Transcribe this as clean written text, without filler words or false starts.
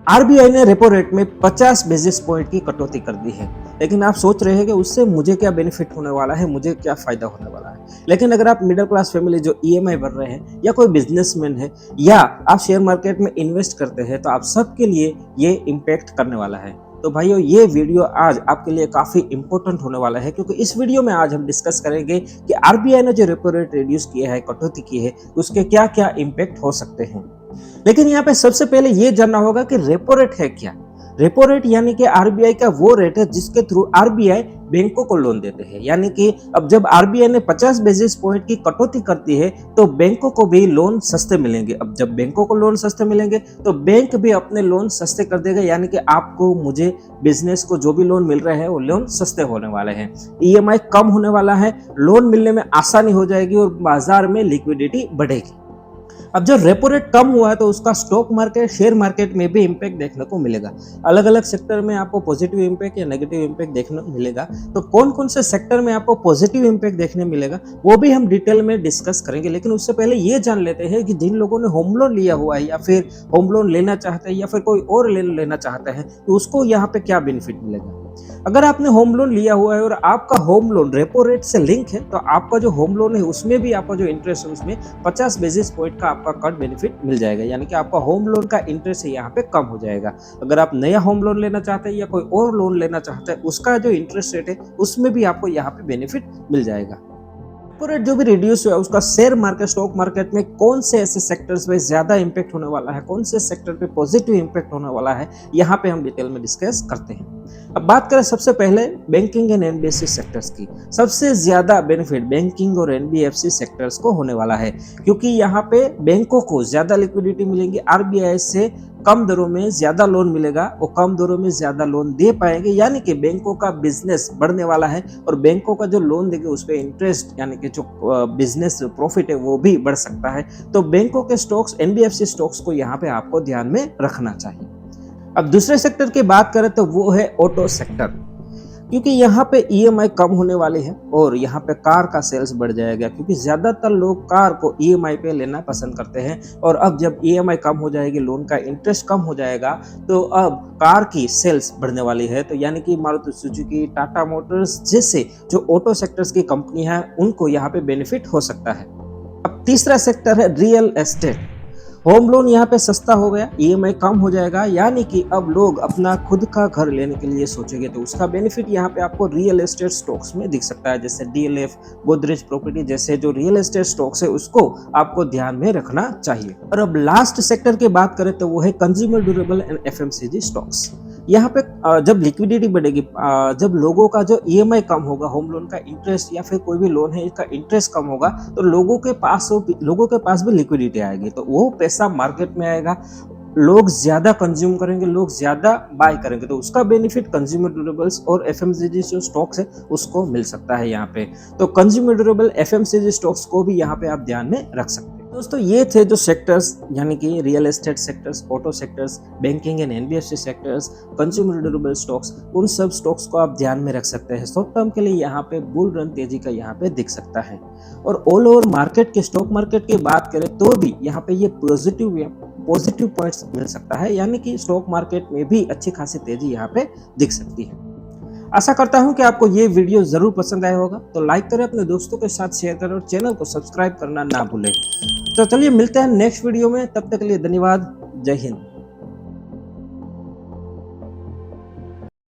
RBI ने repo rate में 50 basis point की कटौती कर दी है। लेकिन आप सोच रहे हैं कि उससे मुझे क्या बेनिफिट होने वाला है, मुझे क्या फ़ायदा होने वाला है। लेकिन अगर आप मिडिल क्लास फैमिली जो ईएमआई भर रहे हैं या कोई बिजनेसमैन है या आप शेयर मार्केट में इन्वेस्ट करते हैं, तो आप सबके लिए ये इम्पैक्ट करने वाला है। तो भाइयों, ये वीडियो आज आपके लिए काफ़ी इंपॉर्टेंट होने वाला है, क्योंकि इस वीडियो में आज हम डिस्कस करेंगे कि आरबीआई ने जो रेपो रेट रिड्यूस किया है, कटौती की है, उसके क्या क्या इम्पैक्ट हो सकते हैं। लेकिन यहाँ पे सबसे पहले ये जानना होगा कि रेपो रेट है क्या। रेपो रेट यानी कि आरबीआई का वो रेट है जिसके थ्रू आरबीआई बैंकों को लोन देते हैं। यानी कि अब जब आरबीआई ने 50 बेसिस पॉइंट की कटौती करती है, तो बैंकों को भी लोन सस्ते मिलेंगे। अब जब बैंकों को लोन सस्ते मिलेंगे, तो बैंक भी अपने लोन सस्ते कर देगा। यानी कि आपको, मुझे, बिजनेस को जो भी लोन मिल रहे हैं, वो लोन सस्ते होने वाले हैं। ईएमआई कम होने वाला है, लोन मिलने में आसानी हो जाएगी और बाजार में लिक्विडिटी बढ़ेगी। अब जो रेपो रेट कम हुआ है, तो उसका स्टॉक मार्केट, शेयर मार्केट में भी इम्पैक्ट देखने को मिलेगा। अलग अलग सेक्टर में आपको पॉजिटिव इम्पैक्ट या नेगेटिव इम्पैक्ट देखने को मिलेगा। तो कौन कौन से सेक्टर में आपको पॉजिटिव इम्पैक्ट देखने मिलेगा, वो भी हम डिटेल में डिस्कस करेंगे। लेकिन उससे पहले ये जान लेते हैं कि जिन लोगों ने होम लोन लिया हुआ है या फिर होम लोन लेना चाहते हैं या फिर कोई और लेना चाहते हैं, तो उसको यहाँ पे क्या बेनिफिट मिलेगा। अगर आपने होम लोन लिया हुआ है और आपका होम लोन रेपो रेट से लिंक है, तो आपका जो होम लोन है उसमें भी आपका जो इंटरेस्ट है उसमें 50 बेसिस पॉइंट का आपका कट बेनिफिट मिल जाएगा। यानी कि आपका होम लोन का इंटरेस्ट है यहाँ पे कम हो जाएगा। अगर आप नया होम लोन लेना चाहते हैं या कोई और लोन लेना चाहते हैं, उसका जो इंटरेस्ट रेट है उसमें भी आपको यहाँ पे बेनिफिट मिल जाएगा। रेपो रेट जो भी रिड्यूस हुआ, उसका शेयर मार्केट, स्टॉक मार्केट में कौन से ऐसे सेक्टर्स पे ज्यादा इंपैक्ट होने वाला है, कौन से सेक्टर पे पॉजिटिव इंपैक्ट होने वाला है, यहाँ पे हम डिटेल में डिस्कस करते हैं। अब बात करें सबसे पहले बैंकिंग एंड एनबीएफसी सेक्टर्स की। सबसे ज्यादा बेनिफिट बैंकिंग और एनबीएफसी सेक्टर्स को होने वाला है, क्योंकि यहाँ पे बैंकों को ज्यादा लिक्विडिटी मिलेंगी। आरबीआई से कम दरों में ज्यादा लोन मिलेगा, वो कम दरों में ज्यादा लोन दे पाएंगे। यानी कि बैंकों का बिजनेस बढ़ने वाला है और बैंकों का जो लोन देंगे उस पर इंटरेस्ट, यानी कि जो बिजनेस प्रॉफिट है वो भी बढ़ सकता है। तो बैंकों के स्टॉक्स, एनबीएफसी स्टॉक्स को यहाँ पे आपको ध्यान में रखना चाहिए। अब दूसरे सेक्टर की बात करें तो वो है ऑटो सेक्टर, क्योंकि यहाँ पे ईएमआई कम होने वाली है और यहाँ पे कार का सेल्स बढ़ जाएगा, क्योंकि ज्यादातर लोग कार को ईएमआई पे लेना पसंद करते हैं। और अब जब ईएमआई कम हो जाएगी, लोन का इंटरेस्ट कम हो जाएगा, तो अब कार की सेल्स बढ़ने वाली है। तो यानी कि मारुति सुजुकी, टाटा मोटर्स जैसे जो ऑटो सेक्टर्स की कंपनी है, उनको यहाँ पे बेनिफिट हो सकता है। अब तीसरा सेक्टर है रियल एस्टेट। होम लोन यहाँ पे सस्ता हो गया, ईएमआई कम हो जाएगा, यानी कि अब लोग अपना खुद का घर लेने के लिए सोचेंगे। तो उसका बेनिफिट यहाँ पे आपको रियल एस्टेट स्टॉक्स में दिख सकता है, जैसे डीएलएफ, गोदरेज प्रॉपर्टी जैसे जो रियल एस्टेट स्टॉक्स है, उसको आपको ध्यान में रखना चाहिए। और अब लास्ट सेक्टर की बात करें तो वो है consumer durable and FMCG stocks. यहाँ पे जब लिक्विडिटी बढ़ेगी, जब लोगों का जो ईएमआई कम होगा, होम लोन का इंटरेस्ट या फिर कोई भी लोन है इसका इंटरेस्ट कम होगा, तो लोगों के पास भी लिक्विडिटी आएगी। तो वो पैसा मार्केट में आएगा, लोग ज्यादा कंज्यूम करेंगे, लोग ज्यादा बाय करेंगे। तो उसका बेनिफिट कंज्यूमर ड्यूरेबल्स और एफएमसीजी जो स्टॉक्स है उसको मिल सकता है यहाँ पे। तो कंज्यूमर ड्यूरेबल, एफएमसीजी स्टॉक्स को भी यहाँ पे आप ध्यान में रख सकते हैं। दोस्तों, ये थे जो सेक्टर्स, यानी कि real estate sectors, auto sectors, banking and NBFC sectors, consumer durable stocks. उन सब स्टॉक्स को आप ध्यान में रख सकते हैं। शॉर्ट टर्म के लिए यहाँ पे बुल रन तेजी का यहाँ पे दिख सकता है। और ऑल ओवर मार्केट के, स्टॉक मार्केट की बात करें तो भी यहाँ पे ये पॉजिटिव पॉइंट्स मिल सकता है। यानी कि स्टॉक मार्केट में भी अच्छी खासी तेजी यहाँ पे दिख सकती है। आशा करता हूं कि आपको ये वीडियो जरूर पसंद आया होगा। तो लाइक करें, अपने दोस्तों के साथ शेयर करें और चैनल को सब्सक्राइब करना ना भूलें। तो चलिए मिलते हैं नेक्स्ट वीडियो में, तब तक के लिए धन्यवाद। जय हिंद।